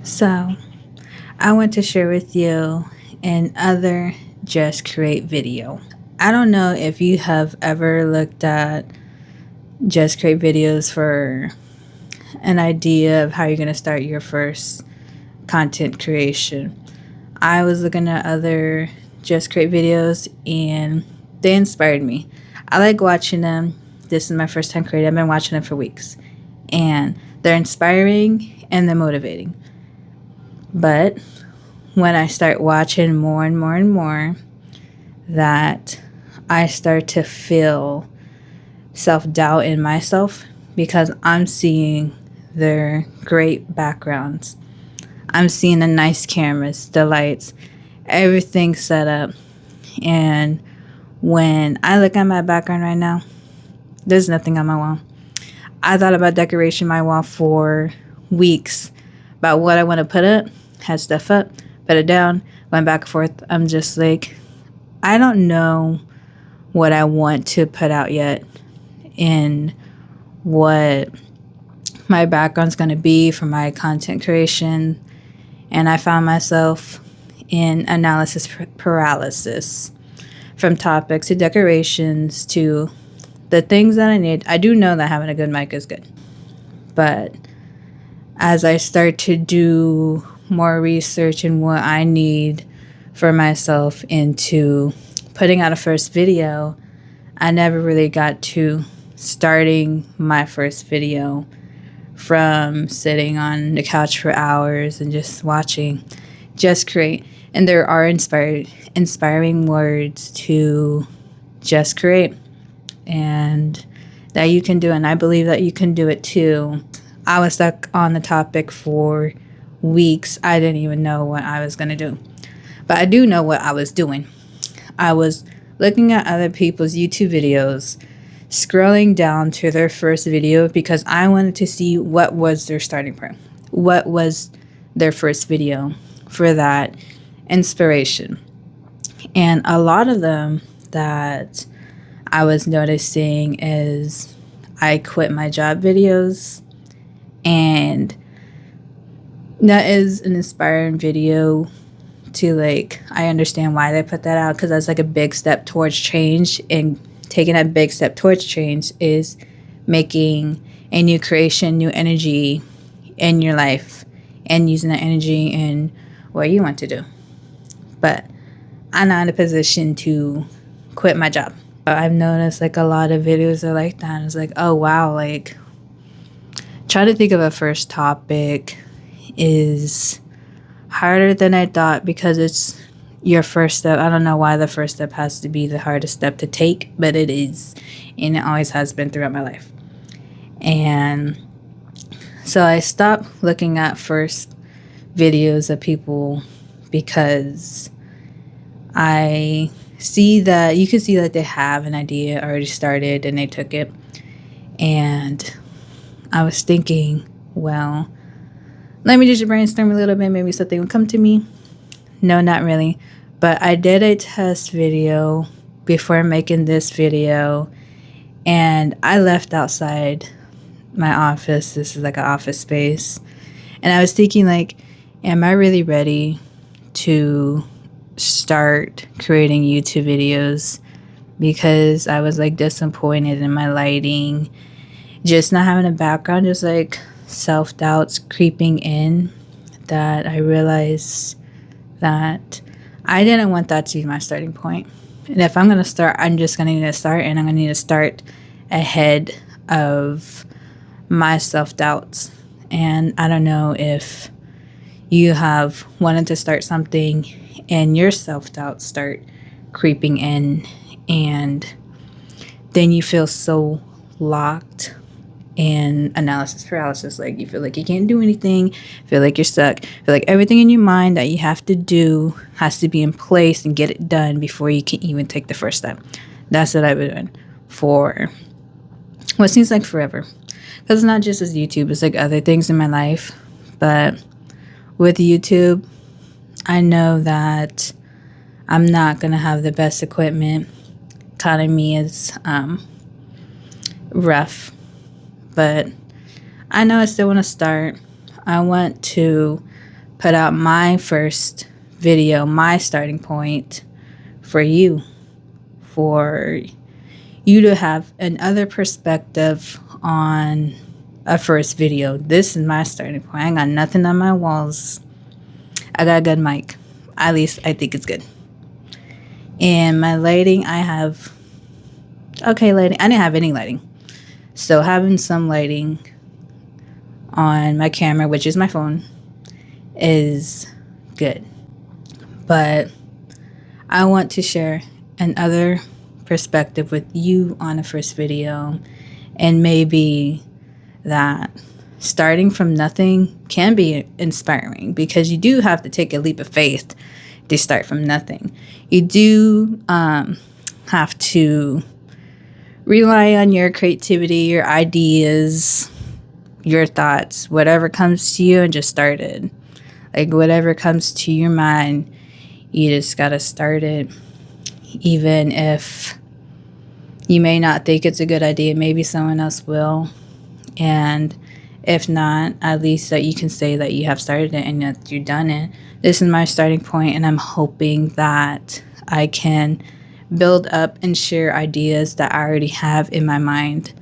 So, I want to share with you another Just Create video. I don't know if you have ever looked at Just Create videos for an idea of how you're going to start your first content creation. I was looking at other Just Create videos and they inspired me. I like watching them. This is my first time creating. I've been watching them for weeks. And they're inspiring and they're motivating. But when I start watching more and more and more, that I start to feel self-doubt in myself because I'm seeing their great backgrounds. I'm seeing the nice cameras, the lights, everything set up. And when I look at my background right now, there's nothing on my wall. I thought about decoration my wall for weeks about what I want to put up, had stuff up, put it down, went back and forth. I'm just like, I don't know what I want to put out yet and what my background's going to be for my content creation. And I found myself in analysis paralysis from topics to decorations to the things that I need. I do know that having a good mic is good. But as I start to do more research in what I need for myself into putting out a first video, I never really got to starting my first video from sitting on the couch for hours and just watching Just Create. And there are inspiring words to Just Create and that you can do, and I believe that you can do it too. I was stuck on the topic for weeks. I didn't even know what I was going to do. But I do know what I was doing. I was looking at other people's YouTube videos, scrolling down to their first video because I wanted to see what was their starting point. What was their first video for that inspiration. And a lot of them that I was noticing is I quit my job videos, and that is an inspiring video to, like, I understand why they put that out because that's like a big step towards change, and taking that big step towards change is making a new creation, new energy in your life and using that energy in what you want to do. But I'm not in a position to quit my job. I've noticed like a lot of videos are like that. It's like, oh wow, like trying to think of a first topic is harder than I thought because it's your first step. I don't know why the first step has to be the hardest step to take, but it is, and it always has been throughout my life. And so I stopped looking at first videos of people because I see that you can see that they have an idea already started and they took it. And I was thinking, well, let me just brainstorm a little bit. Maybe something would come to me. No, not really. But I did a test video before making this video. And I left outside my office. This is like an office space. And I was thinking, like, am I really ready to start creating YouTube videos? Because I was like disappointed in my lighting, just not having a background, just like self-doubts creeping in, that I realized that I didn't want that to be my starting point. And if I'm going to start, I'm just going to need to start, and I'm going to need to start ahead of my self-doubts. And I don't know if you have wanted to start something and your self-doubts start creeping in, and then you feel so locked in analysis paralysis. Like you feel like you can't do anything, feel like you're stuck, feel like everything in your mind that you have to do has to be in place and get it done before you can even take the first step. That's what I've been doing for what seems like forever. Because it's not just as YouTube, it's like other things in my life. But with YouTube, I know that I'm not going to have the best equipment. Economy is rough. But I know I still want to start. I want to put out my first video, my starting point for you, for you to have another perspective on a first video. This is my starting point. I ain't got nothing on my walls. I got a good mic. At least I think it's good. And my lighting, I have okay lighting. I didn't have any lighting. So having some lighting on my camera, which is my phone, is good. But I want to share another perspective with you on the first video, and maybe that starting from nothing can be inspiring, because you do have to take a leap of faith to start from nothing. You do have to rely on your creativity, your ideas, your thoughts, whatever comes to you, and just start it. Like whatever comes to your mind, you just gotta start it. Even if you may not think it's a good idea, maybe someone else will. And if not, at least that you can say that you have started it and that you've done it. This is my starting point, and I'm hoping that I can build up and share ideas that I already have in my mind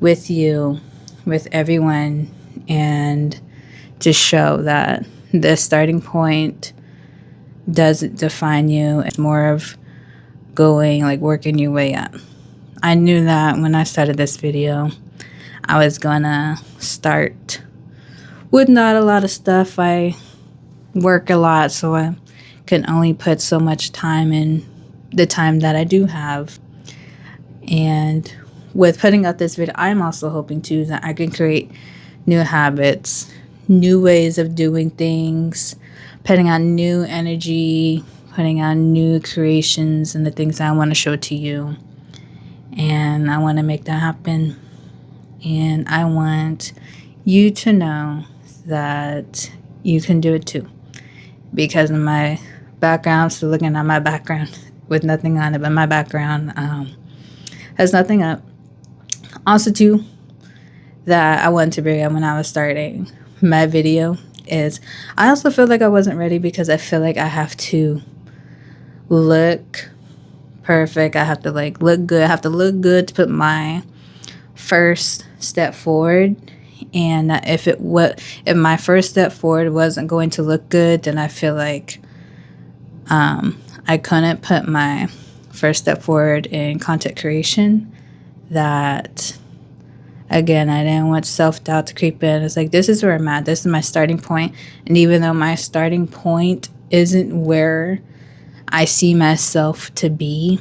with you, with everyone, and to show that this starting point doesn't define you. It's more of going, like, working your way up. I knew that when I started this video, I was gonna start with not a lot of stuff. I work a lot, so I can only put so much time in the time that I do have. And with putting out this video, I'm also hoping too that I can create new habits, new ways of doing things, putting out new energy, putting out new creations and the things that I want to show to you. And I want to make that happen. And I want you to know that you can do it too. Because in my background, I'm still looking at my background with nothing on it, but my background has nothing up. Also too, that I wanted to bring up when I was starting my video is I also feel like I wasn't ready, because I feel like I have to look perfect. I have to like look good. I have to look good to put my first step forward. And if my first step forward wasn't going to look good, then I feel like I couldn't put my first step forward in content creation. That again, I didn't want self-doubt to creep in. It's like, this is where I'm at. This is my starting point. And even though my starting point isn't where I see myself to be,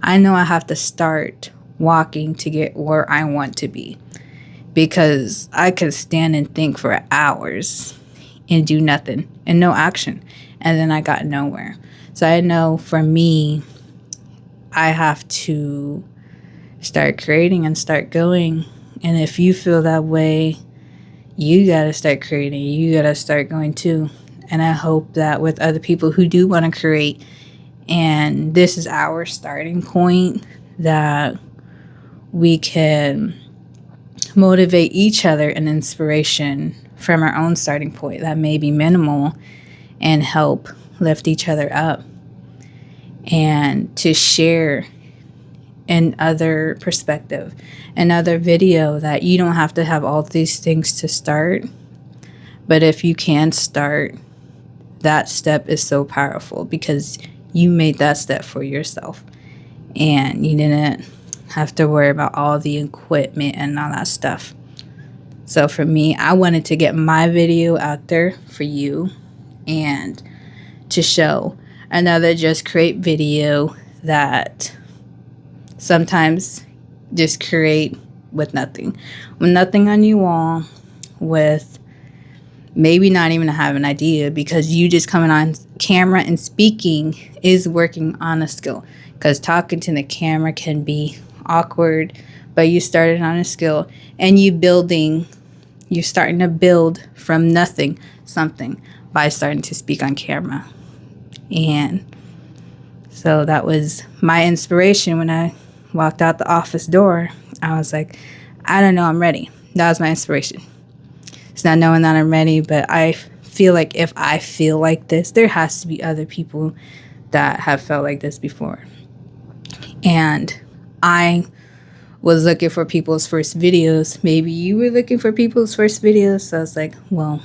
I know I have to start walking to get where I want to be. Because I could stand and think for hours and do nothing and no action. And then I got nowhere. So I know for me, I have to start creating and start going. And if you feel that way, you got to start creating. You got to start going too. And I hope that with other people who do want to create, and this is our starting point, that we can motivate each other and inspiration from our own starting point that may be minimal, and help lift each other up, and to share another perspective, another video, that you don't have to have all these things to start. But if you can start, that step is so powerful, because you made that step for yourself and you didn't have to worry about all the equipment and all that stuff. So for me, I wanted to get my video out there for you, and to show another Just Create video that sometimes just create with nothing on your wall, with maybe not even have an idea, because you just coming on camera and speaking is working on a skill. Because talking to the camera can be awkward, but you started on a skill, and you're starting to build from nothing something by starting to speak on camera. And so that was my inspiration when I walked out the office door. I was like, I don't know, I'm ready. That was my inspiration. It's not knowing that I'm ready, but I feel like if I feel like this, there has to be other people that have felt like this before. And I was looking for people's first videos. Maybe you were looking for people's first videos. So I was like, well,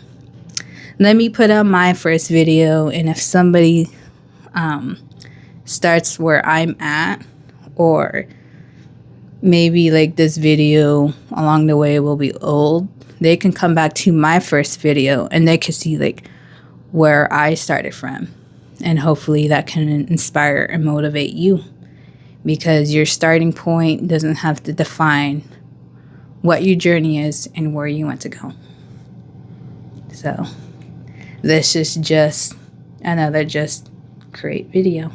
let me put out my first video. And if somebody starts where I'm at, or maybe like this video along the way will be old, they can come back to my first video and they can see like where I started from. And hopefully that can inspire and motivate you, because your starting point doesn't have to define what your journey is and where you want to go. So this is just another Just Create video.